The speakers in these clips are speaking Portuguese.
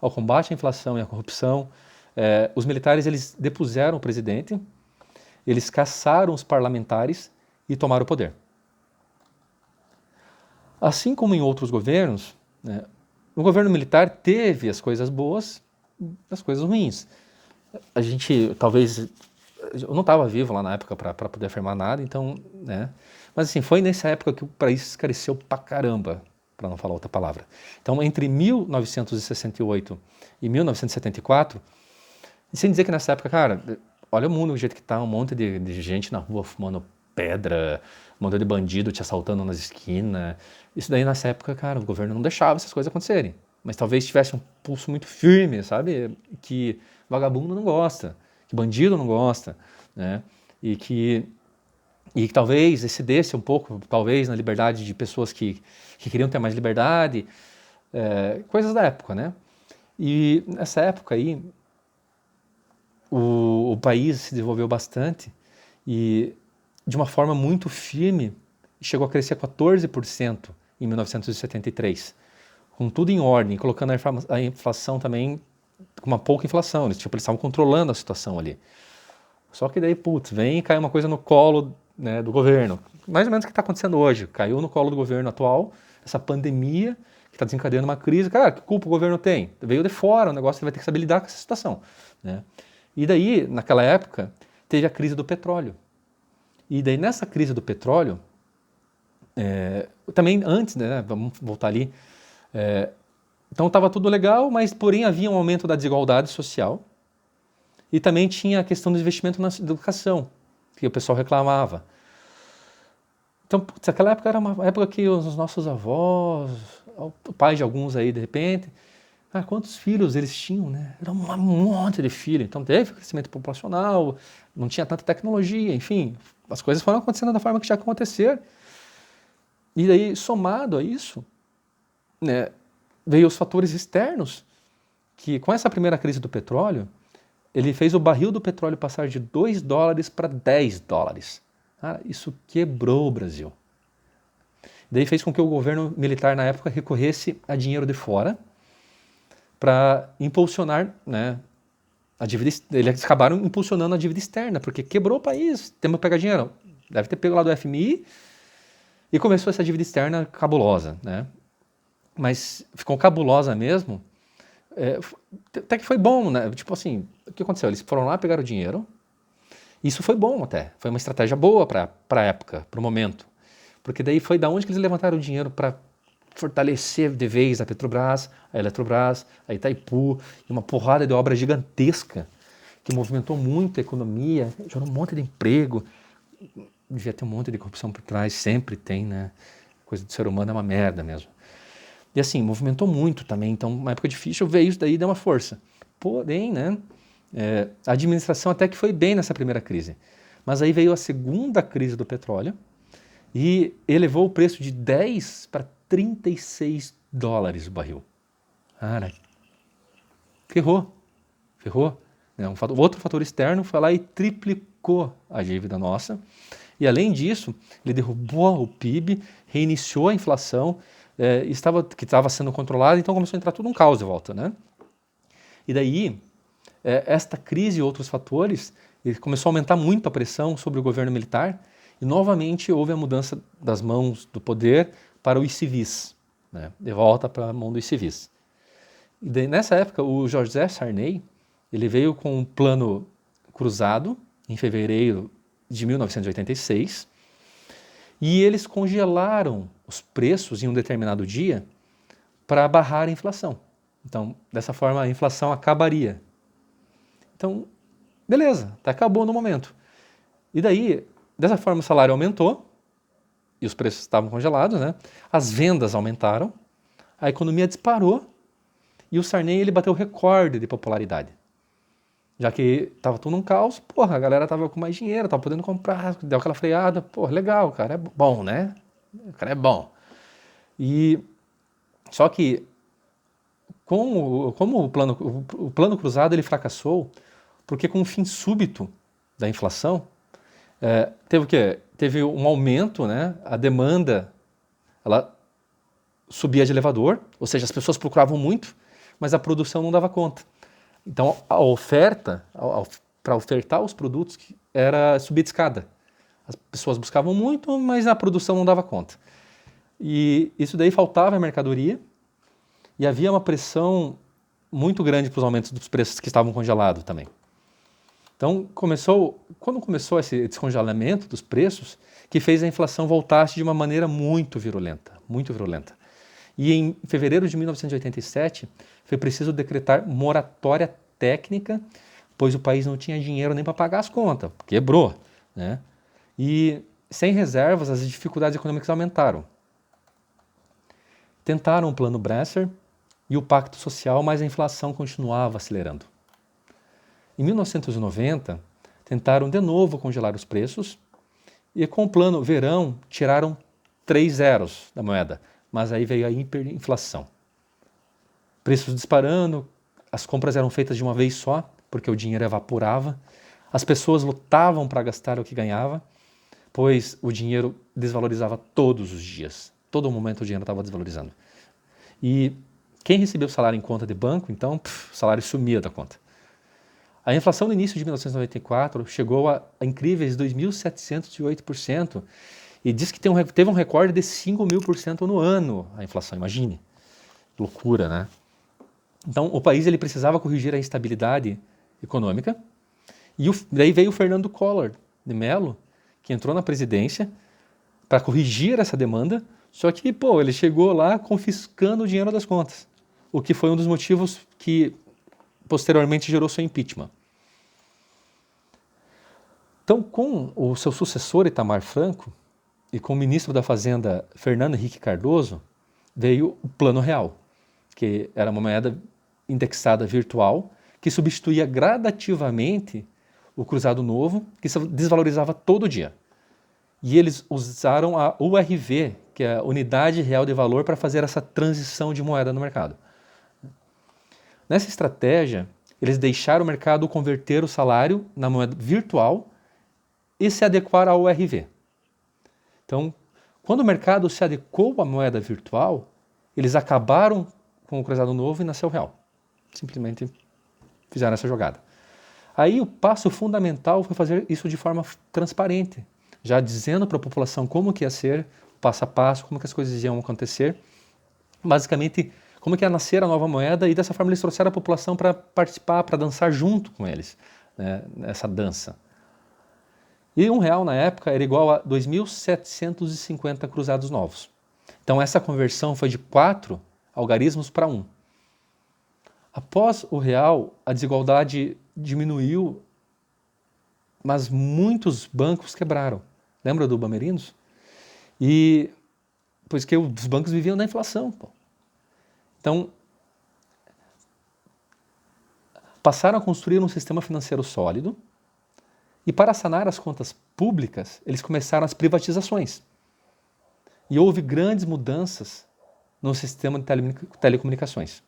ao combate à inflação e à corrupção. Os militares eles depuseram o presidente, eles caçaram os parlamentares e tomaram o poder. Assim como em outros governos, né, o governo militar teve as coisas boas e as coisas ruins. A gente, talvez, eu não estava vivo lá na época para poder afirmar nada, então, né? Mas assim, foi nessa época que o país cresceu pra caramba, para não falar outra palavra. Então, entre 1968 e 1974, sem dizer que nessa época, cara, olha o mundo do jeito que tá, um monte de gente na rua fumando pedra, um monte de bandido te assaltando nas esquinas. Isso daí nessa época, cara, o governo não deixava essas coisas acontecerem. Mas talvez tivesse um pulso muito firme, sabe? Que vagabundo não gosta, que bandido não gosta, né? E que talvez excedesse um pouco, talvez, na liberdade de pessoas que queriam ter mais liberdade, coisas da época, né? E nessa época aí, o país se desenvolveu bastante e de uma forma muito firme, chegou a crescer 14% em 1973, com tudo em ordem, colocando a inflação também com uma pouca inflação, eles estavam controlando a situação ali. Só que daí, putz, vem e cai uma coisa no colo, né, do governo, mais ou menos o que está acontecendo hoje, caiu no colo do governo atual, essa pandemia que está desencadeando uma crise, cara, que culpa o governo tem? Veio de fora, o negócio vai ter que saber lidar com essa situação, né? E daí, naquela época, teve a crise do petróleo. E daí nessa crise do petróleo, também antes, né, vamos voltar ali, então estava tudo legal, mas porém havia um aumento da desigualdade social e também tinha a questão do investimento na educação, que o pessoal reclamava. Então, putz, aquela época era uma época que os nossos avós, o pai de alguns aí de repente, quantos filhos eles tinham, né? Era um monte de filhos, então teve crescimento populacional, não tinha tanta tecnologia, enfim, as coisas foram acontecendo da forma que tinha que acontecer. E daí, somado a isso, né, veio os fatores externos, que com essa primeira crise do petróleo, ele fez o barril do petróleo passar de $2 para $10. Cara, isso quebrou o Brasil. Daí fez com que o governo militar na época recorresse a dinheiro de fora para impulsionar, né, a dívida. Eles acabaram impulsionando a dívida externa, porque quebrou o país, temos que pegar dinheiro. Deve ter pego lá do FMI e começou essa dívida externa cabulosa, né? Mas ficou cabulosa mesmo, até que foi bom, né? Tipo assim, o que aconteceu? Eles foram lá, pegaram o dinheiro, isso foi bom até, foi uma estratégia boa para a época, para o momento, porque daí foi da onde que eles levantaram o dinheiro para fortalecer de vez a Petrobras, a Eletrobras, a Itaipu, e uma porrada de obra gigantesca que movimentou muito a economia, gerou um monte de emprego, devia ter um monte de corrupção por trás, sempre tem, né? Coisa do ser humano é uma merda mesmo. E assim, movimentou muito também, então uma época difícil, veio isso daí e deu uma força. Porém, né, a administração até que foi bem nessa primeira crise, mas aí veio a segunda crise do petróleo e elevou o preço de 10 para $36 o barril. Cara, ferrou. Outro fator externo foi lá e triplicou a dívida nossa. E além disso, ele derrubou o PIB, reiniciou a inflação, que estava sendo controlada, então começou a entrar tudo um caos de volta, né? E daí, esta crise e outros fatores, ele começou a aumentar muito a pressão sobre o governo militar e novamente houve a mudança das mãos do poder para os civis, né? De volta para a mão dos civis. E daí, nessa época, o José Sarney, ele veio com um plano cruzado em fevereiro de 1986 e eles congelaram os preços em um determinado dia para barrar a inflação. Então, dessa forma, a inflação acabaria. Então, beleza, acabou no momento. E daí, dessa forma, o salário aumentou e os preços estavam congelados, né? As vendas aumentaram, a economia disparou e o Sarney ele bateu recorde de popularidade. Já que estava tudo um caos, porra, a galera estava com mais dinheiro, estava podendo comprar, deu aquela freada, porra, legal, o cara é bom, né? O cara é bom. E só que como o plano cruzado ele fracassou, porque com o fim súbito da inflação, teve o quê? Teve um aumento, né? A demanda, ela subia de elevador, ou seja, as pessoas procuravam muito, mas a produção não dava conta. Então, a oferta, para ofertar os produtos, era subir de escada. As pessoas buscavam muito, mas a produção não dava conta. E isso daí faltava mercadoria e havia uma pressão muito grande para os aumentos dos preços que estavam congelados também. Então, quando começou esse descongelamento dos preços, que fez a inflação voltasse de uma maneira muito virulenta, muito virulenta. E em fevereiro de 1987, foi preciso decretar moratória técnica, pois o país não tinha dinheiro nem para pagar as contas, quebrou, né? E sem reservas, as dificuldades econômicas aumentaram. Tentaram o plano Bresser e o pacto social, mas a inflação continuava acelerando. Em 1990, tentaram de novo congelar os preços e com o plano verão tiraram 3 zeros da moeda, mas aí veio a hiperinflação. Preços disparando, as compras eram feitas de uma vez só, porque o dinheiro evaporava, as pessoas lutavam para gastar o que ganhava, pois o dinheiro desvalorizava todos os dias. Todo momento o dinheiro estava desvalorizando. E quem recebeu o salário em conta de banco, então, o salário sumia da conta. A inflação no início de 1994 chegou a incríveis 2.708% e diz que teve um recorde de 5.000% no ano a inflação, imagine. Loucura, né? Então, o país ele precisava corrigir a instabilidade econômica e daí veio o Fernando Collor de Mello, que entrou na presidência para corrigir essa demanda, só que, ele chegou lá confiscando o dinheiro das contas, o que foi um dos motivos que posteriormente gerou seu impeachment. Então, com o seu sucessor Itamar Franco e com o ministro da Fazenda Fernando Henrique Cardoso, veio o Plano Real, que era uma moeda indexada virtual que substituía gradativamente o cruzado novo, que se desvalorizava todo dia. E eles usaram a URV, que é a Unidade Real de Valor, para fazer essa transição de moeda no mercado. Nessa estratégia, eles deixaram o mercado converter o salário na moeda virtual e se adequar ao URV. Então, quando o mercado se adequou à moeda virtual, eles acabaram com o cruzado novo e nasceu o real. Simplesmente fizeram essa jogada. Aí o passo fundamental foi fazer isso de forma transparente, já dizendo para a população como que ia ser, passo a passo, como que as coisas iam acontecer. Basicamente, como que ia nascer a nova moeda, e dessa forma eles trouxeram a população para participar, para dançar junto com eles, né, nessa dança. E R$1 na época era igual a 2.750 cruzados novos. Então essa conversão foi de 4 algarismos para 1. Após o real, a desigualdade diminuiu, mas muitos bancos quebraram. Lembra do Bamerinos? E pois que os bancos viviam da inflação. Então, passaram a construir um sistema financeiro sólido e para sanar as contas públicas, eles começaram as privatizações. E houve grandes mudanças no sistema de telecomunicações.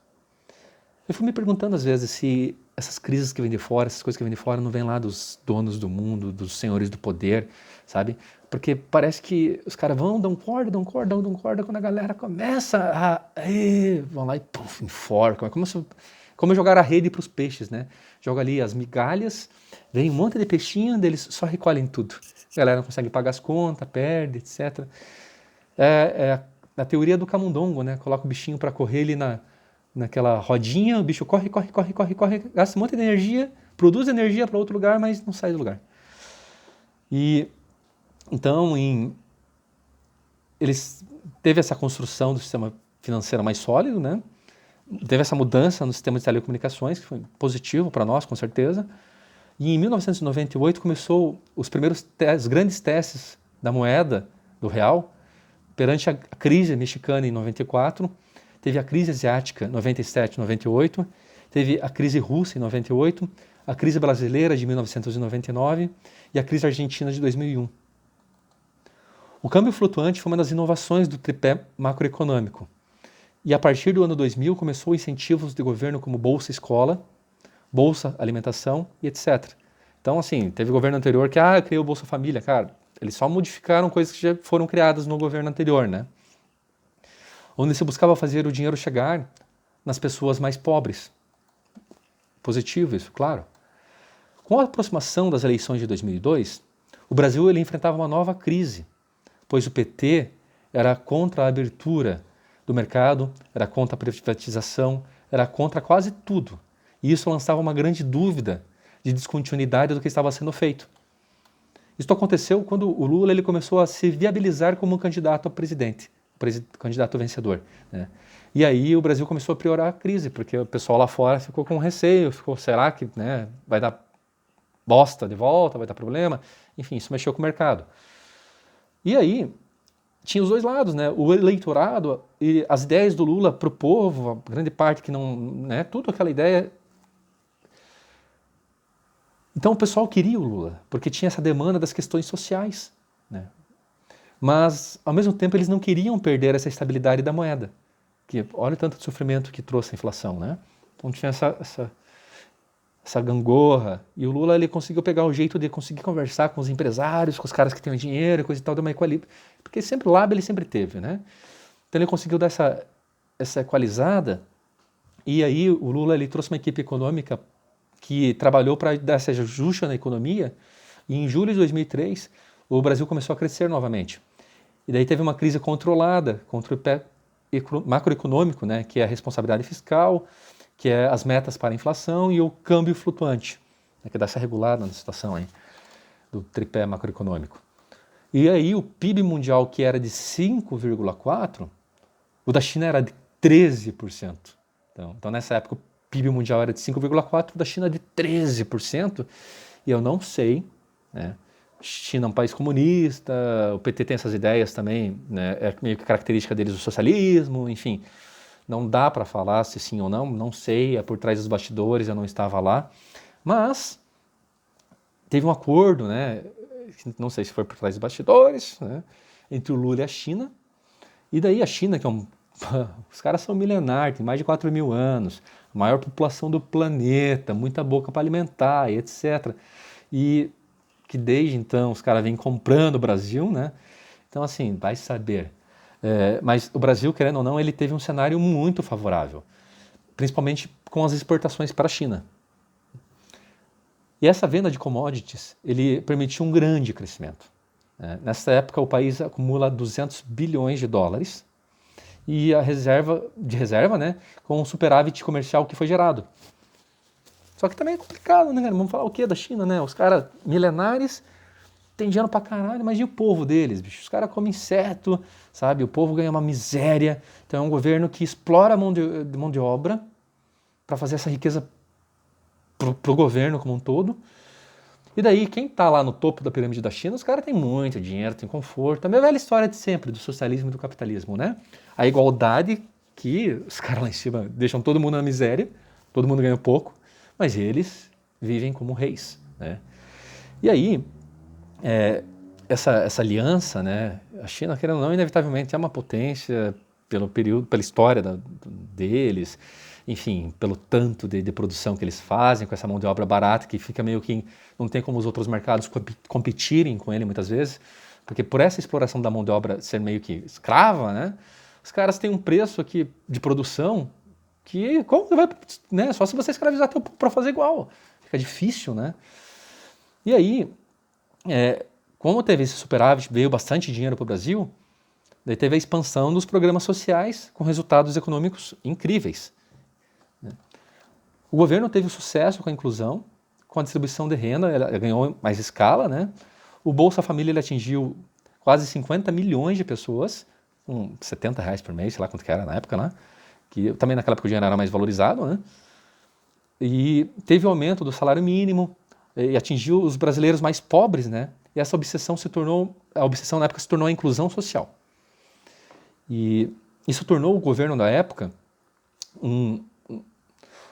Eu fui me perguntando às vezes se essas crises que vêm de fora, essas coisas que vêm de fora, não vêm lá dos donos do mundo, dos senhores do poder, sabe? Porque parece que os caras dão corda, quando a galera começa vão lá e enforcam. É como jogar a rede para os peixes, né? Joga ali as migalhas, vem um monte de peixinho, eles só recolhem tudo. A galera não consegue pagar as contas, perde, etc. É a teoria do camundongo, né? Coloca o bichinho para correr ali naquela rodinha, o bicho corre, gasta um monte de energia, produz energia para outro lugar, mas não sai do lugar. E então, eles teve essa construção do sistema financeiro mais sólido, né? Teve essa mudança no sistema de telecomunicações, que foi positivo para nós, com certeza. E em 1998 começou os primeiros grandes testes da moeda, do real, perante a crise mexicana em 94, teve a crise asiática em 97, 98, teve a crise russa em 98, a crise brasileira de 1999 e a crise argentina de 2001. O câmbio flutuante foi uma das inovações do tripé macroeconômico. E a partir do ano 2000 começou incentivos de governo como Bolsa Escola, Bolsa Alimentação e etc. Então, assim, teve governo anterior que criou Bolsa Família. Cara, eles só modificaram coisas que já foram criadas no governo anterior, né? Onde se buscava fazer o dinheiro chegar nas pessoas mais pobres. Positivo isso, claro. Com a aproximação das eleições de 2002, o Brasil ele enfrentava uma nova crise, pois o PT era contra a abertura do mercado, era contra a privatização, era contra quase tudo. E isso lançava uma grande dúvida de descontinuidade do que estava sendo feito. Isso aconteceu quando o Lula ele começou a se viabilizar como candidato a presidente, candidato vencedor, né? E aí o Brasil começou a piorar a crise, porque o pessoal lá fora ficou com receio, será que, né, vai dar bosta de volta, vai dar problema? Enfim, isso mexeu com o mercado. E aí tinha os dois lados, né? O eleitorado e as ideias do Lula para o povo, a grande parte que não, né, tudo aquela ideia. Então o pessoal queria o Lula, porque tinha essa demanda das questões sociais, né? Mas, ao mesmo tempo, eles não queriam perder essa estabilidade da moeda. Que, olha o tanto de sofrimento que trouxe a inflação, né? Então tinha essa gangorra. E o Lula ele conseguiu pegar o jeito de conseguir conversar com os empresários, com os caras que têm dinheiro e coisa e tal, de uma equilíbrio. Porque sempre lábio ele sempre teve, né? Então ele conseguiu dar essa equalizada. E aí o Lula ele trouxe uma equipe econômica que trabalhou para dar esse ajuste na economia. E em julho de 2003, o Brasil começou a crescer novamente. E daí teve uma crise controlada contra o pé macroeconômico, né, que é a responsabilidade fiscal, que é as metas para a inflação e o câmbio flutuante, né, que dá essa regulada na situação aí, do tripé macroeconômico. E aí o PIB mundial, que era de 5,4%, o da China era de 13%. Então nessa época o PIB mundial era de 5,4%, o da China de 13%, e eu não sei, né, China é um país comunista, o PT tem essas ideias também, né, é meio que característica deles o socialismo, enfim, não dá para falar se sim ou não, não sei, é por trás dos bastidores, eu não estava lá, mas teve um acordo, né, não sei se foi por trás dos bastidores, né, entre o Lula e a China, e daí a China, que é os caras são milenares, tem mais de 4 mil anos, a maior população do planeta, muita boca para alimentar e etc. E que desde então os caras vêm comprando o Brasil, né? Então, assim, vai saber. Mas o Brasil, querendo ou não, ele teve um cenário muito favorável, principalmente com as exportações para a China. E essa venda de commodities, ele permitiu um grande crescimento. Nessa época, o país acumula 200 bilhões de dólares e a reserva, né, com um superávit comercial que foi gerado. Só que também é complicado, né, cara? Vamos falar o quê da China, né? Os caras milenares têm dinheiro pra caralho, mas e o povo deles, bicho? Os caras comem inseto, sabe? O povo ganha uma miséria. Então é um governo que explora a mão de obra para fazer essa riqueza pro governo como um todo. E daí, quem tá lá no topo da pirâmide da China, os caras têm muito dinheiro, têm conforto. A minha velha história de sempre, do socialismo e do capitalismo, né? A igualdade que os caras lá em cima deixam todo mundo na miséria, todo mundo ganha pouco, mas eles vivem como reis, né? E aí, essa aliança, né? A China, querendo ou não, inevitavelmente é uma potência pelo período, pela história deles, enfim, pelo tanto de produção que eles fazem, com essa mão de obra barata, que fica meio que não tem como os outros mercados competirem com ele muitas vezes, porque por essa exploração da mão de obra ser meio que escrava, né? Os caras têm um preço aqui de produção que, como que vai, né? Só se você escravizar teu povo para fazer igual. Fica difícil, né? E aí, como teve esse superávit, veio bastante dinheiro para o Brasil, daí teve a expansão dos programas sociais com resultados econômicos incríveis. O governo teve sucesso com a inclusão, com a distribuição de renda, ela ganhou mais escala, né? O Bolsa Família ele atingiu quase 50 milhões de pessoas, com R$70 por mês, sei lá quanto que era na época, né? Que também naquela época o dinheiro era mais valorizado, né? E teve o aumento do salário mínimo e atingiu os brasileiros mais pobres, né? E essa obsessão a obsessão na época se tornou a inclusão social. E isso tornou o governo da época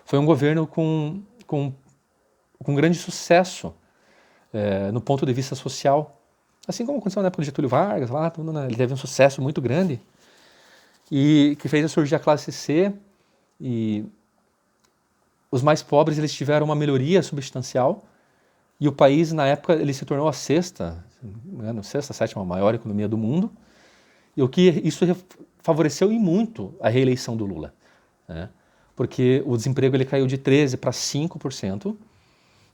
foi um governo com grande sucesso no ponto de vista social. Assim como aconteceu na época de Getúlio Vargas, lá, tudo, né? Ele teve um sucesso muito grande e que fez surgir a classe C, e os mais pobres eles tiveram uma melhoria substancial, e o país, na época, ele se tornou a sexta, sétima maior economia do mundo, e o que isso favoreceu e muito a reeleição do Lula, né? porque o desemprego ele caiu de 13% para 5%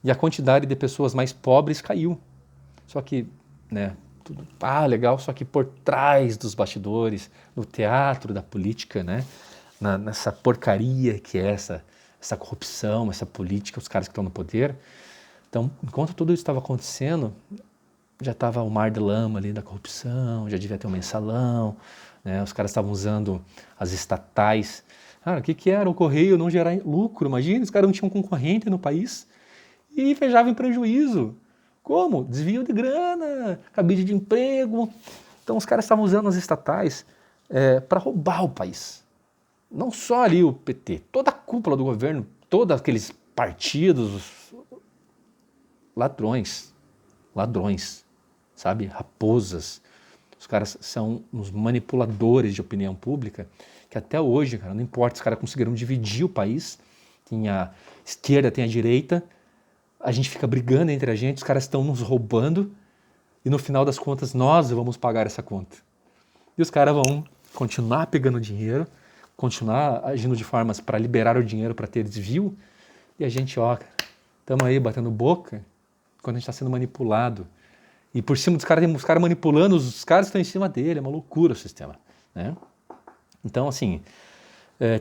e a quantidade de pessoas mais pobres caiu. Só que, né, tudo legal, só que por trás dos bastidores, no teatro da política, né, nessa porcaria que é essa corrupção, essa política, os caras que estão no poder. Então, enquanto tudo isso estava acontecendo, já estava o mar de lama ali da corrupção, já devia ter um mensalão, né, os caras estavam usando as estatais. Cara, o que era o Correio não gerar lucro? Imagina, os caras não tinham concorrente no país e fechavam em prejuízo. Como? Desvio de grana, cabide de emprego. Então os caras estavam usando as estatais para roubar o país. Não só ali o PT, toda a cúpula do governo, todos aqueles partidos, ladrões, sabe? Raposas. Os caras são uns manipuladores de opinião pública que até hoje, cara, não importa, os caras conseguiram dividir o país, tem a esquerda, tem a direita, a gente fica brigando entre a gente, os caras estão nos roubando e no final das contas nós vamos pagar essa conta. E os caras vão continuar pegando dinheiro, continuar agindo de formas para liberar o dinheiro para ter desvio e a gente, estamos aí batendo boca quando a gente está sendo manipulado. E por cima dos caras, tem os caras manipulando, os caras estão em cima dele, é uma loucura o sistema, né? Então, assim,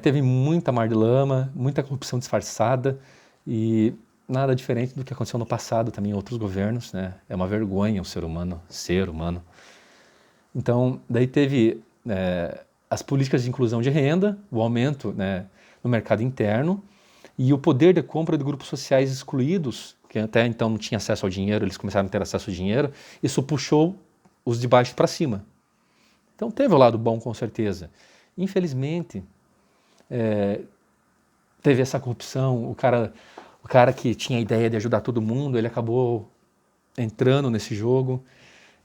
teve muita mar de lama, muita corrupção disfarçada e nada diferente do que aconteceu no passado também em outros governos, né? É uma vergonha o ser humano. Então, daí teve as políticas de inclusão de renda, o aumento, né, no mercado interno e o poder de compra de grupos sociais excluídos, que até então não tinham acesso ao dinheiro, eles começaram a ter acesso ao dinheiro, isso puxou os de baixo para cima. Então teve o lado bom, com certeza. Infelizmente, teve essa corrupção, o cara que tinha a ideia de ajudar todo mundo, ele acabou entrando nesse jogo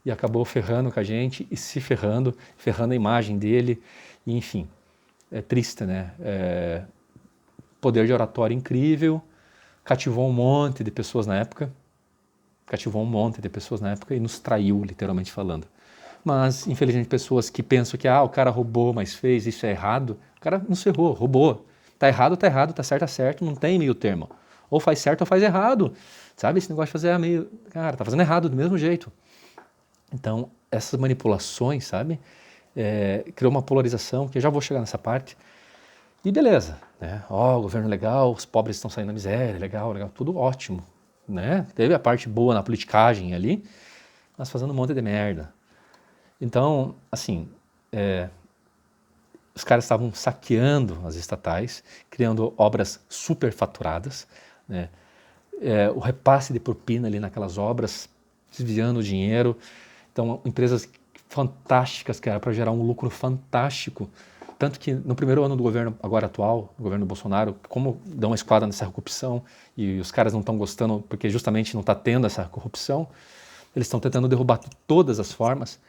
e acabou ferrando com a gente e se ferrando a imagem dele, e, enfim, é triste, né? Poder de oratória incrível, cativou um monte de pessoas na época, e nos traiu, literalmente falando. Mas, infelizmente, pessoas que pensam que o cara roubou, mas fez, isso é errado. O cara não se errou, roubou. Tá errado, tá certo, não tem meio termo. Ou faz certo ou faz errado. Sabe, esse negócio de fazer meio... Cara, tá fazendo errado do mesmo jeito. Então, essas manipulações, sabe, criou uma polarização, que eu já vou chegar nessa parte. E beleza, né? Governo legal, os pobres estão saindo da miséria, legal, tudo ótimo, né? Teve a parte boa na politicagem ali, mas fazendo um monte de merda. Então, assim, os caras estavam saqueando as estatais, criando obras superfaturadas, né? O repasse de propina ali naquelas obras, desviando o dinheiro. Então, empresas fantásticas que era para gerar um lucro fantástico. Tanto que no primeiro ano do governo agora atual, o governo Bolsonaro, como dão uma esquadra nessa corrupção e os caras não estão gostando porque justamente não está tendo essa corrupção, eles estão tentando derrubar de todas as formas.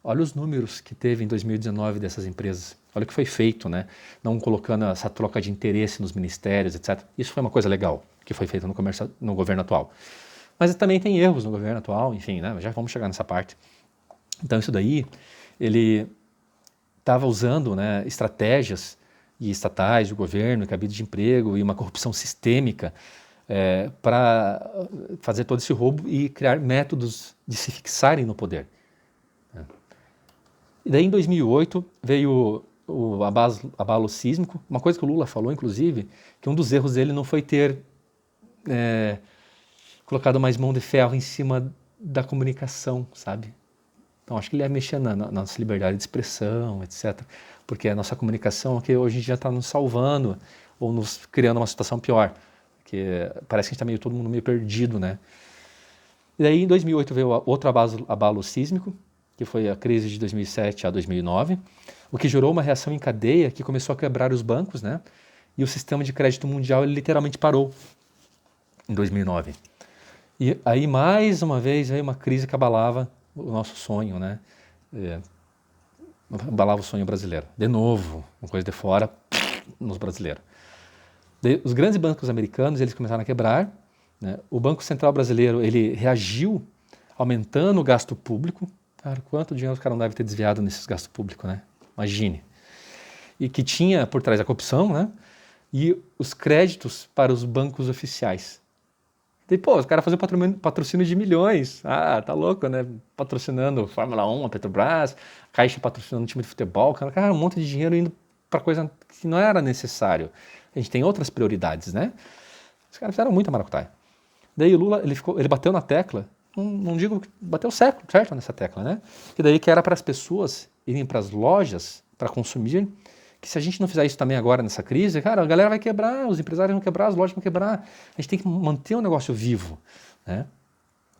Olha os números que teve em 2019 dessas empresas. Olha o que foi feito, né? Não colocando essa troca de interesse nos ministérios, etc. Isso foi uma coisa legal que foi feita no governo atual. Mas também tem erros no governo atual, enfim, né? Já vamos chegar nessa parte. Então isso daí, ele estava usando, né, estratégias e estatais do governo, cabide de emprego e uma corrupção sistêmica para fazer todo esse roubo e criar métodos de se fixarem no poder. E daí em 2008 veio o abalo sísmico, uma coisa que o Lula falou, inclusive, que um dos erros dele não foi ter colocado mais mão de ferro em cima da comunicação, sabe? Então acho que ele ia mexer na nossa liberdade de expressão, etc. Porque a nossa comunicação aqui hoje já está nos salvando ou nos criando uma situação pior. Porque parece que a gente está todo mundo meio perdido, né? E daí em 2008 veio outro abalo sísmico, que foi a crise de 2007 a 2009, o que gerou uma reação em cadeia que começou a quebrar os bancos, né? E o sistema de crédito mundial ele literalmente parou em 2009. E aí mais uma vez veio uma crise que abalava o nosso sonho, né? Abalava o sonho brasileiro. De novo, uma coisa de fora, nos brasileiros. Os grandes bancos americanos eles começaram a quebrar, né? O Banco Central brasileiro ele reagiu aumentando o gasto público. Cara, quanto dinheiro os caras não devem ter desviado nesses gastos públicos, né? Imagine. E que tinha por trás a corrupção, né? e os créditos para os bancos oficiais. E, pô, os caras faziam patrocínio de milhões. Ah, tá louco, né? Patrocinando Fórmula 1, a Petrobras, Caixa patrocinando um time de futebol. Cara, um monte de dinheiro indo para coisa que não era necessário. A gente tem outras prioridades, né? Os caras fizeram muita maracutaia. Daí o Lula, ele bateu na tecla, não digo que bateu certo nessa tecla, né? Que daí que era para as pessoas irem para as lojas para consumir, que se a gente não fizer isso também agora nessa crise, cara, a galera vai quebrar, os empresários vão quebrar, as lojas vão quebrar. A gente tem que manter o negócio vivo, né?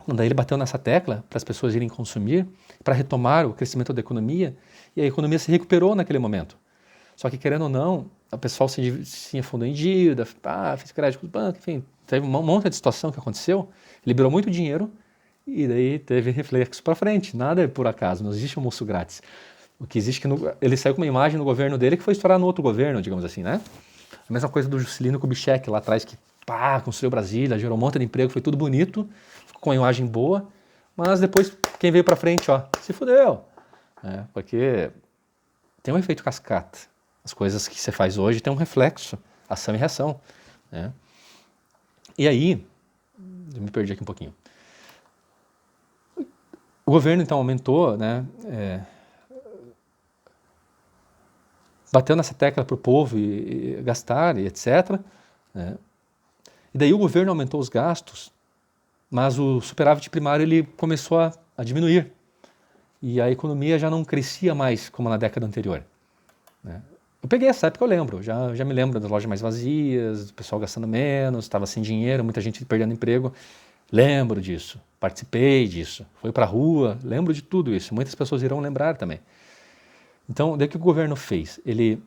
Então, daí ele bateu nessa tecla para as pessoas irem consumir, para retomar o crescimento da economia, e a economia se recuperou naquele momento. Só que, querendo ou não, o pessoal se afundou em dívida, fez crédito com os bancos, enfim, teve um monte de situação que aconteceu, liberou muito dinheiro e daí teve reflexo para frente. Nada é por acaso, não existe almoço grátis. O que existe é que ele saiu com uma imagem no governo dele que foi estourar no outro governo, digamos assim, né? A mesma coisa do Juscelino Kubitschek lá atrás, que construiu Brasília, gerou um monte de emprego, foi tudo bonito, ficou com uma imagem boa, mas depois quem veio para frente, se fudeu. Porque tem um efeito cascata. As coisas que você faz hoje têm um reflexo, ação e reação, né? E aí, eu me perdi aqui um pouquinho. O governo então aumentou, né? Bateu nessa tecla para o povo e gastar e etc. Né? E daí o governo aumentou os gastos, mas o superávit primário ele começou a diminuir. E a economia já não crescia mais como na década anterior, né? Eu peguei essa época, eu lembro, já me lembro das lojas mais vazias, do pessoal gastando menos, estava sem dinheiro, muita gente perdendo emprego. Lembro disso, participei disso, fui para a rua, lembro de tudo isso, muitas pessoas irão lembrar também. Então, daí o que o governo fez? Ele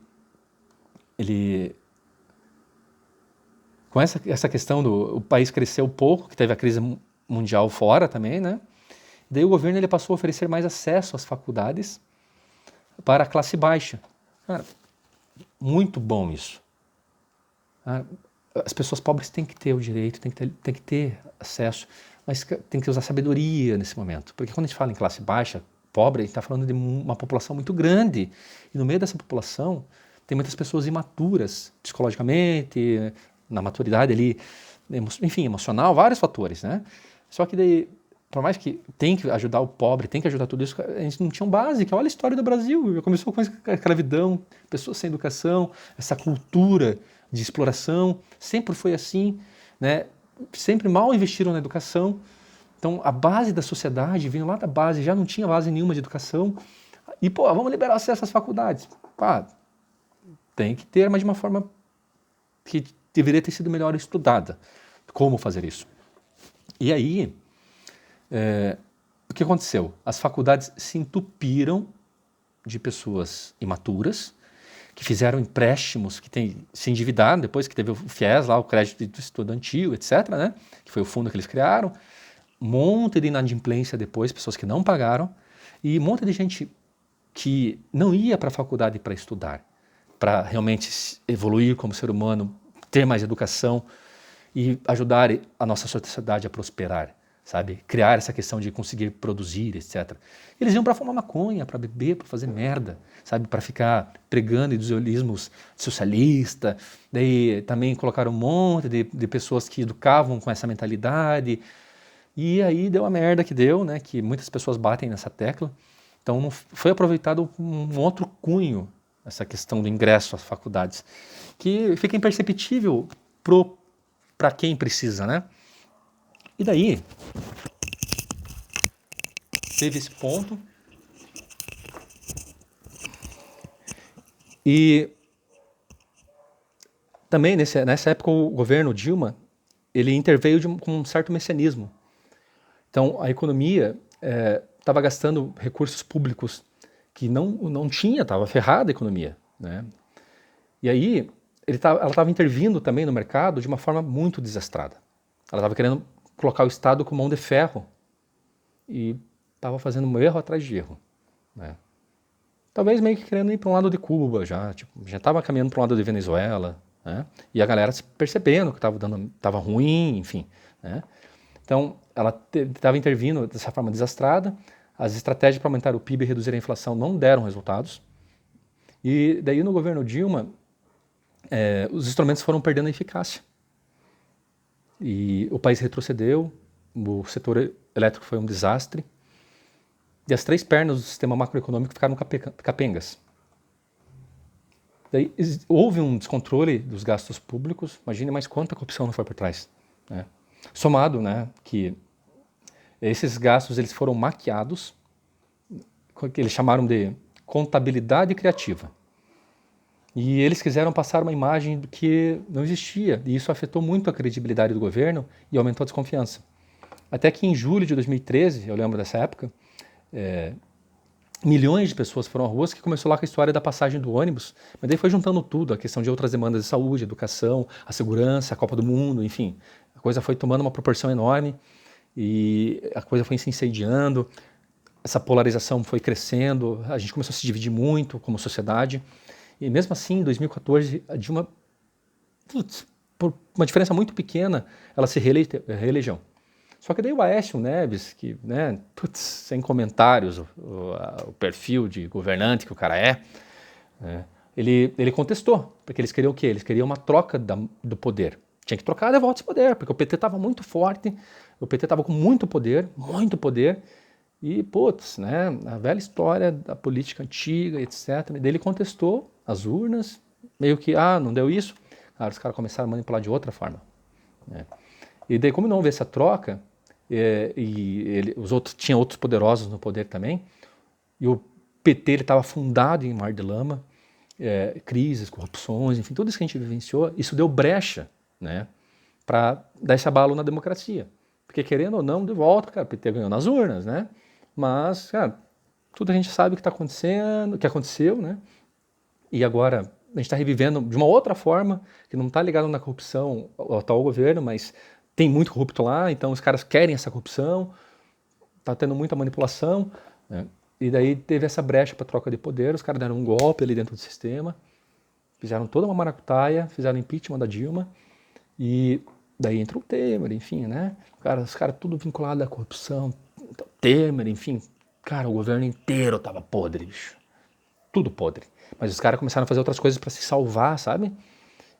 com essa questão o país cresceu pouco, que teve a crise mundial fora também, né? Daí o governo ele passou a oferecer mais acesso às faculdades para a classe baixa. Cara, muito bom isso. As pessoas pobres têm que ter o direito, têm que ter acesso, mas tem que usar sabedoria nesse momento. Porque quando a gente fala em classe baixa, pobre, a gente está falando de uma população muito grande. E no meio dessa população tem muitas pessoas imaturas, psicologicamente, na maturidade ali, enfim, emocional, vários fatores, né? Só que daí, por mais que tem que ajudar o pobre, tem que ajudar tudo isso, a gente não tinha um básico. Olha a história do Brasil, já começou com a escravidão, pessoas sem educação, essa cultura de exploração, sempre foi assim, né? Sempre mal investiram na educação. Então, a base da sociedade, vindo lá da base, já não tinha base nenhuma de educação. E, vamos liberar acesso às faculdades. Tem que ter, mas de uma forma que deveria ter sido melhor estudada. Como fazer isso? E aí, o que aconteceu? As faculdades se entupiram de pessoas imaturas, que fizeram empréstimos, que se endividaram depois que teve o FIES, lá, o crédito estudantil, etc., né? Que foi o fundo que eles criaram. Um monte de inadimplência depois, pessoas que não pagaram, e um monte de gente que não ia para a faculdade para estudar, para realmente evoluir como ser humano, ter mais educação e ajudar a nossa sociedade a prosperar, sabe? Criar essa questão de conseguir produzir, etc. Eles iam para fumar maconha, para beber, para fazer merda, sabe? Para ficar pregando idealismos socialista. Daí também colocaram um monte de pessoas que educavam com essa mentalidade. E aí deu a merda que deu, né? Que muitas pessoas batem nessa tecla. Então foi aproveitado um outro cunho essa questão do ingresso às faculdades, que fica imperceptível para quem precisa, né? E daí teve esse ponto e também nessa época o governo Dilma ele interveio com um certo messianismo. Então a economia estava gastando recursos públicos que não tinha, estava ferrada a economia, né? E aí ela estava intervindo também no mercado de uma forma muito desastrada. Ela estava querendo colocar o Estado com mão de ferro e estava fazendo um erro atrás de erro, né? Talvez meio que querendo ir para um lado de Cuba já estava caminhando para um lado de Venezuela, né? E a galera percebendo que estava ruim, enfim, né? Então ela estava intervindo dessa forma desastrada. As estratégias para aumentar o PIB e reduzir a inflação não deram resultados. E daí no governo Dilma, os instrumentos foram perdendo a eficácia. E o país retrocedeu, o setor elétrico foi um desastre, e as 3 pernas do sistema macroeconômico ficaram capengas. Daí houve um descontrole dos gastos públicos, imagine mais quanta corrupção não foi por trás. Né? Somado, né, que esses gastos eles foram maquiados, que eles chamaram de contabilidade criativa. E eles quiseram passar uma imagem que não existia, e isso afetou muito a credibilidade do governo e aumentou a desconfiança. Até que em julho de 2013, eu lembro dessa época, milhões de pessoas foram às ruas, que começou lá com a história da passagem do ônibus, mas daí foi juntando tudo, a questão de outras demandas de saúde, educação, a segurança, a Copa do Mundo, enfim. A coisa foi tomando uma proporção enorme e a coisa foi se incendiando, essa polarização foi crescendo, a gente começou a se dividir muito como sociedade. E mesmo assim, em 2014, a Dilma, por uma diferença muito pequena, ela se reelegeu. Só que daí o Aécio Neves, que, né, sem comentários, o perfil de governante que o cara ele contestou, porque eles queriam o quê? Eles queriam uma troca do poder. Tinha que trocar de volta esse poder, porque o PT estava muito forte, o PT estava com muito poder, e, né, a velha história da política antiga, etc. E daí ele contestou as urnas, meio que, não deu isso. Cara, os caras começaram a manipular de outra forma. Né? E daí, como não houve essa troca, tinha outros poderosos no poder também, e o PT estava afundado em mar de lama, crises, corrupções, enfim, tudo isso que a gente vivenciou, isso deu brecha, né, para dar esse abalo na democracia. Porque, querendo ou não, de volta, cara, o PT ganhou nas urnas, né? Mas, cara, tudo a gente sabe que está acontecendo, que aconteceu, né? E agora a gente está revivendo de uma outra forma, que não está ligado na corrupção ao atual governo, mas tem muito corrupto lá, então os caras querem essa corrupção, está tendo muita manipulação, né? E daí teve essa brecha para troca de poder, os caras deram um golpe ali dentro do sistema, fizeram toda uma maracutaia, fizeram impeachment da Dilma, e daí entrou o Temer, enfim, né? Os caras tudo vinculado à corrupção, Temer, enfim, cara, o governo inteiro tava podre, bicho. Tudo podre. Mas os caras começaram a fazer outras coisas para se salvar, sabe?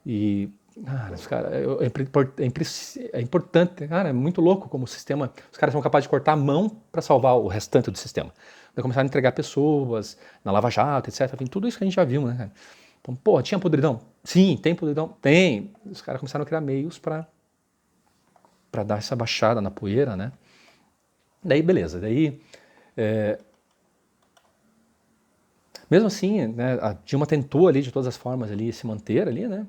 E, cara, os caras, é importante, cara, é muito louco como o sistema, os caras são capazes de cortar a mão para salvar o restante do sistema. Daí começaram a entregar pessoas na Lava Jato, etc. Enfim, tudo isso que a gente já viu, né, cara? Então, pô, tinha podridão? Sim, tem podridão? Tem. Os caras começaram a criar meios para dar essa baixada na poeira, né? Daí, beleza. Daí, mesmo assim, né, a Dilma tentou ali de todas as formas ali se manter ali, né?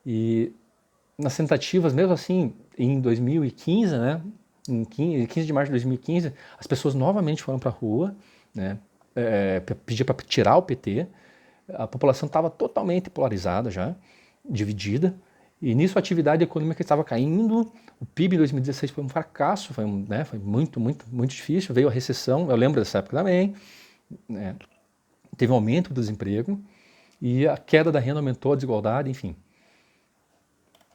E nas tentativas, mesmo assim, em 2015, né? Em 15 de março de 2015, as pessoas novamente foram para a rua, né? Pedir para tirar o PT. A população estava totalmente polarizada já, dividida. E nisso a atividade econômica estava caindo, o PIB em 2016 foi um fracasso, foi muito, muito, muito difícil, veio a recessão, eu lembro dessa época também, né? Teve um aumento do desemprego e a queda da renda aumentou, a desigualdade, enfim.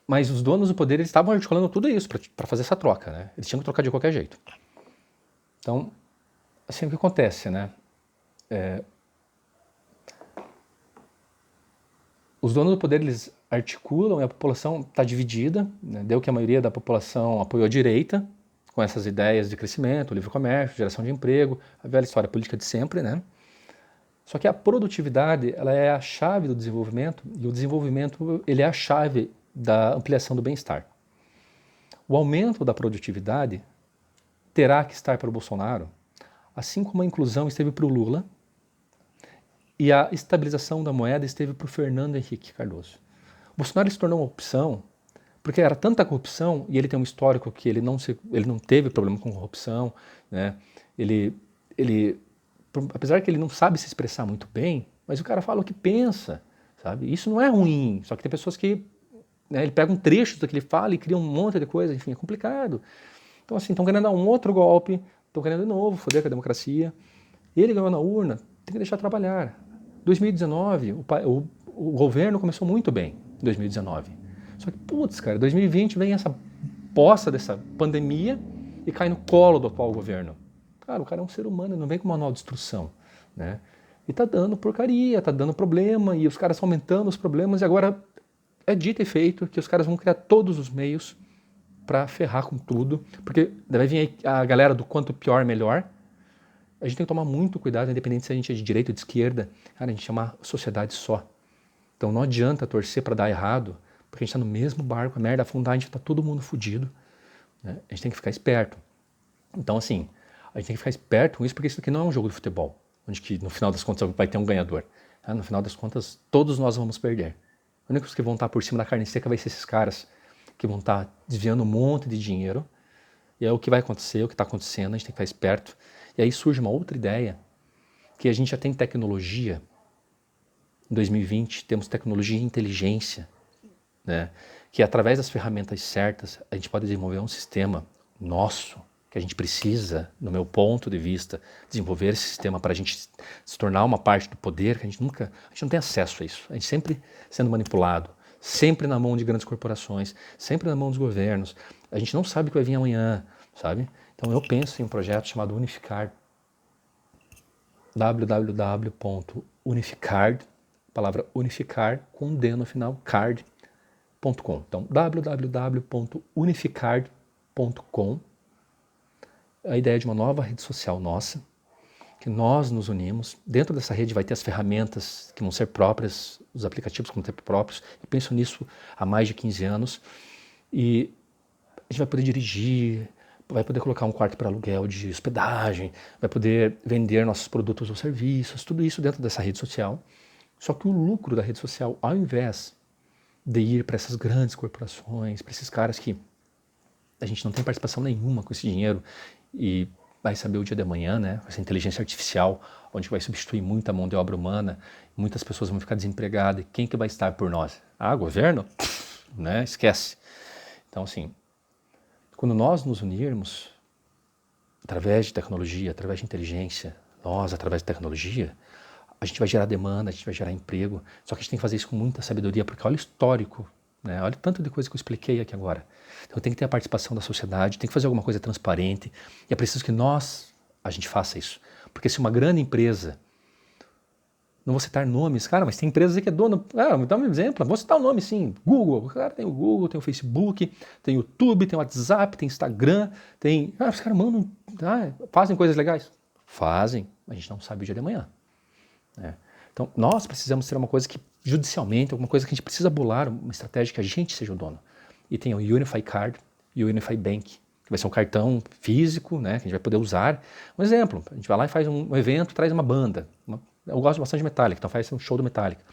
Mas os donos do poder eles estavam articulando tudo isso para fazer essa troca, né? Eles tinham que trocar de qualquer jeito. Então, assim, o que acontece, né? Os donos do poder eles articulam e a população está dividida, né? Deu que a maioria da população apoiou a direita, com essas ideias de crescimento, livre comércio, geração de emprego, a velha história política de sempre, né? Só que a produtividade ela é a chave do desenvolvimento e o desenvolvimento ele é a chave da ampliação do bem-estar. O aumento da produtividade terá que estar para o Bolsonaro, assim como a inclusão esteve para o Lula e a estabilização da moeda esteve para o Fernando Henrique Cardoso. O Bolsonaro se tornou uma opção porque era tanta corrupção e ele tem um histórico que ele não teve problema com corrupção, né? Apesar que ele não sabe se expressar muito bem, mas o cara fala o que pensa, sabe? Isso não é ruim, só que tem pessoas que, né, ele pega um trecho do que ele fala e cria um monte de coisa, enfim, é complicado. Então assim, estão querendo dar um outro golpe, estão querendo de novo foder com a democracia. Ele ganhou na urna, tem que deixar trabalhar. 2019, o governo começou muito bem, em 2019. Só que, putz, cara, 2020 vem essa bosta dessa pandemia e cai no colo do atual governo. Cara, o cara é um ser humano, não vem com manual de instrução, né? E tá dando porcaria, tá dando problema, e os caras estão aumentando os problemas, e agora é dito e feito que os caras vão criar todos os meios para ferrar com tudo, porque vai vir a galera do quanto pior, melhor. A gente tem que tomar muito cuidado, independente se a gente é de direita ou de esquerda. Cara, a gente é uma sociedade só. Então não adianta torcer para dar errado, porque a gente está no mesmo barco, a merda afundar, a gente está todo mundo fudido. Né? A gente tem que ficar esperto. Então, assim, a gente tem que ficar esperto com isso, porque isso aqui não é um jogo de futebol, onde que, no final das contas vai ter um ganhador. No final das contas, todos nós vamos perder. Os únicos que vão estar por cima da carne seca vai ser esses caras que vão estar desviando um monte de dinheiro. E é o que vai acontecer, o que está acontecendo, a gente tem que ficar esperto. E aí surge uma outra ideia, que a gente já tem tecnologia. Em 2020, temos tecnologia e inteligência, né? Que através das ferramentas certas, a gente pode desenvolver um sistema nosso, que a gente precisa, no meu ponto de vista, desenvolver esse sistema para a gente se tornar uma parte do poder, que a gente não tem acesso a isso. A gente sempre sendo manipulado, sempre na mão de grandes corporações, sempre na mão dos governos. A gente não sabe o que vai vir amanhã, sabe? Então eu penso em um projeto chamado Unificard, www.unificard, palavra unificar com D no final, card.com. Então www.unificard.com. A ideia é de uma nova rede social nossa, que nós nos unimos. Dentro dessa rede vai ter as ferramentas que vão ser próprias, os aplicativos que vão ser próprios. Eu penso nisso há mais de 15 anos. E a gente vai poder dirigir, vai poder colocar um quarto para aluguel de hospedagem, vai poder vender nossos produtos ou serviços, tudo isso dentro dessa rede social. Só que o lucro da rede social, ao invés de ir para essas grandes corporações, para esses caras que a gente não tem participação nenhuma com esse dinheiro e vai saber o dia de amanhã, né? Essa inteligência artificial, onde vai substituir muita mão de obra humana, muitas pessoas vão ficar desempregadas. E quem que vai estar por nós? Governo? Né? Esquece. Então, assim, quando nós nos unirmos, através de tecnologia, através de inteligência, nós, através de tecnologia, a gente vai gerar demanda, a gente vai gerar emprego. Só que a gente tem que fazer isso com muita sabedoria, porque olha o histórico, né? Olha o tanto de coisa que eu expliquei aqui agora. Então tem que ter a participação da sociedade, tem que fazer alguma coisa transparente, e é preciso que a gente faça isso. Porque se uma grande empresa, não vou citar nomes, cara, mas tem empresas aí que é dona, me dá um exemplo, vou citar o nome sim, Google, cara, tem o Google, tem o Facebook, tem o YouTube, tem o WhatsApp, tem Instagram, tem, os caras mandam, fazem coisas legais? Fazem, a gente não sabe o dia de amanhã. Né? Então, nós precisamos ter uma coisa que, judicialmente, alguma coisa que a gente precisa bolar, uma estratégia que a gente seja o dono. E tem o Unify Card e o Unify Bank, que vai ser um cartão físico, né, que a gente vai poder usar. Um exemplo, a gente vai lá e faz um evento, traz uma banda. Eu gosto bastante de Metallica, então faz um show do Metallica.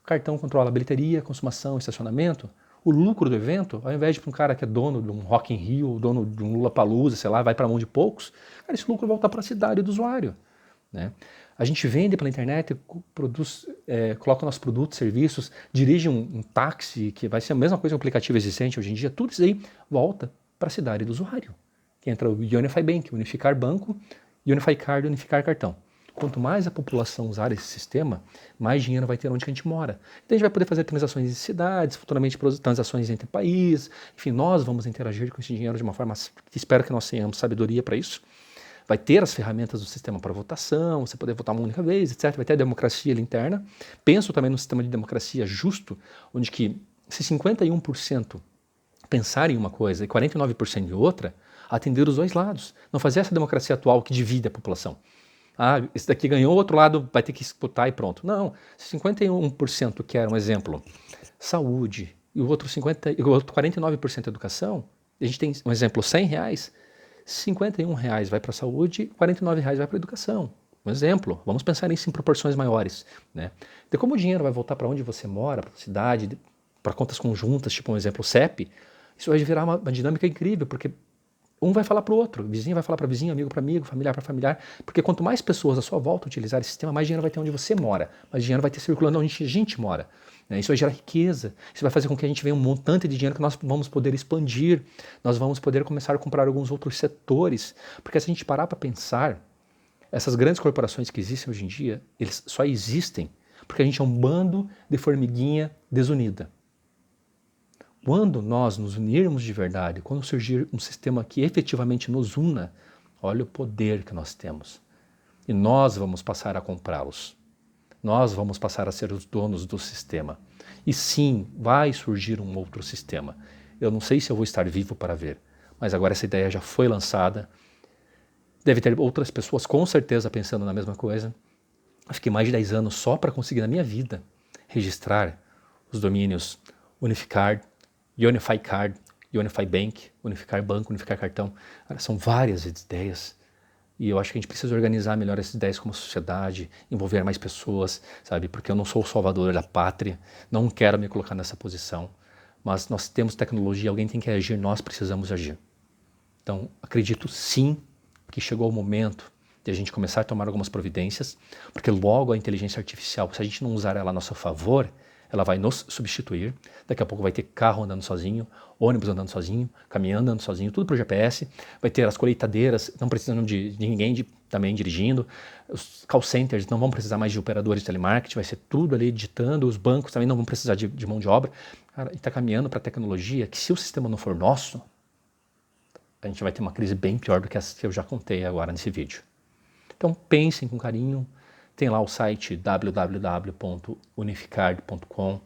O cartão controla a bilheteria, consumação, estacionamento. O lucro do evento, ao invés de um cara que é dono de um Rock in Rio, dono de um Lollapalooza, sei lá, vai para a mão de poucos, cara, esse lucro volta para a cidade do usuário. Né? A gente vende pela internet, coloca nossos produtos, serviços, dirige um táxi, que vai ser a mesma coisa que o aplicativo existente hoje em dia, tudo isso aí volta para a cidade do usuário. Que entra o Unify Bank, Unificar Banco, Unify Card, Unificar Cartão. Quanto mais a população usar esse sistema, mais dinheiro vai ter onde que a gente mora. Então a gente vai poder fazer transações em cidades, futuramente transações entre países, enfim, nós vamos interagir com esse dinheiro de uma forma que espero que nós tenhamos sabedoria para isso. Vai ter as ferramentas do sistema para votação, você poder votar uma única vez, etc. Vai ter a democracia ali interna. Penso também no sistema de democracia justo, onde que se 51% pensar em uma coisa e 49% em outra, atender os dois lados. Não fazer essa democracia atual que divide a população. Esse daqui ganhou, o outro lado vai ter que disputar e pronto. Não, se 51% quer, um exemplo, saúde, e o outro 49% educação, a gente tem, um exemplo, R$100, R$51 vai para a saúde, R$49 vai para a educação. Um exemplo, vamos pensar nisso em proporções maiores. Né? De como o dinheiro vai voltar para onde você mora, para a cidade, para contas conjuntas, tipo um exemplo CEP, isso vai virar uma dinâmica incrível, porque um vai falar para o outro, vizinho vai falar para vizinho, amigo para amigo, familiar para familiar, porque quanto mais pessoas à sua volta utilizarem esse sistema, mais dinheiro vai ter onde você mora, mais dinheiro vai ter circulando onde a gente mora. Né? Isso vai gerar riqueza, isso vai fazer com que a gente venha um montante de dinheiro que nós vamos poder expandir, nós vamos poder começar a comprar alguns outros setores, porque se a gente parar para pensar, essas grandes corporações que existem hoje em dia, eles só existem porque a gente é um bando de formiguinha desunida. Quando nós nos unirmos de verdade, quando surgir um sistema que efetivamente nos una, olha o poder que nós temos. E nós vamos passar a comprá-los. Nós vamos passar a ser os donos do sistema. E sim, vai surgir um outro sistema. Eu não sei se eu vou estar vivo para ver, mas agora essa ideia já foi lançada. Deve ter outras pessoas com certeza pensando na mesma coisa. Eu fiquei mais de 10 anos só para conseguir na minha vida registrar os domínios Unificard, Unify Card, Unify Bank, Unificar Banco, Unificar Cartão. Cara, são várias ideias. E eu acho que a gente precisa organizar melhor essas ideias como sociedade, envolver mais pessoas, sabe? Porque eu não sou o salvador da pátria, não quero me colocar nessa posição. Mas nós temos tecnologia, alguém tem que agir, nós precisamos agir. Então, acredito sim que chegou o momento de a gente começar a tomar algumas providências, porque logo a inteligência artificial, se a gente não usar ela a nosso favor, ela vai nos substituir. Daqui a pouco vai ter carro andando sozinho, ônibus andando sozinho, caminhão andando sozinho, tudo por GPS. Vai ter as colheitadeiras, não precisando de ninguém também dirigindo. Os call centers não vão precisar mais de operadores de telemarketing, vai ser tudo ali digitando. Os bancos também não vão precisar de mão de obra. Cara, e está caminhando para a tecnologia que, se o sistema não for nosso, a gente vai ter uma crise bem pior do que essa que eu já contei agora nesse vídeo. Então pensem com carinho. Tem lá o site www.unificard.com,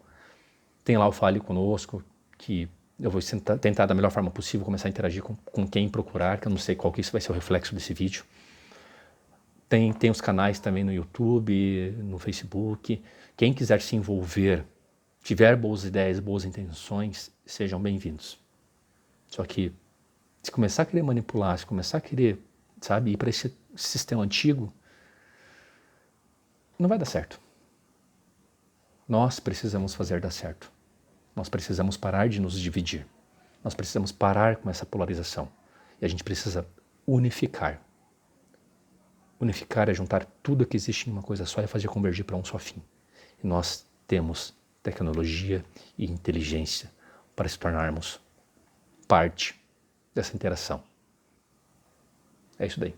tem lá o Fale Conosco, que eu vou tentar da melhor forma possível começar a interagir com quem procurar, que eu não sei qual que isso vai ser o reflexo desse vídeo. Tem os canais também no YouTube, no Facebook. Quem quiser se envolver, tiver boas ideias, boas intenções, sejam bem-vindos. Só que se começar a querer manipular, se começar a querer, sabe, ir para esse sistema antigo, não vai dar certo. Nós precisamos fazer dar certo. Nós precisamos parar de nos dividir. Nós precisamos parar com essa polarização. E a gente precisa unificar. Unificar é juntar tudo que existe em uma coisa só e fazer convergir para um só fim. E nós temos tecnologia e inteligência para se tornarmos parte dessa interação. É isso daí.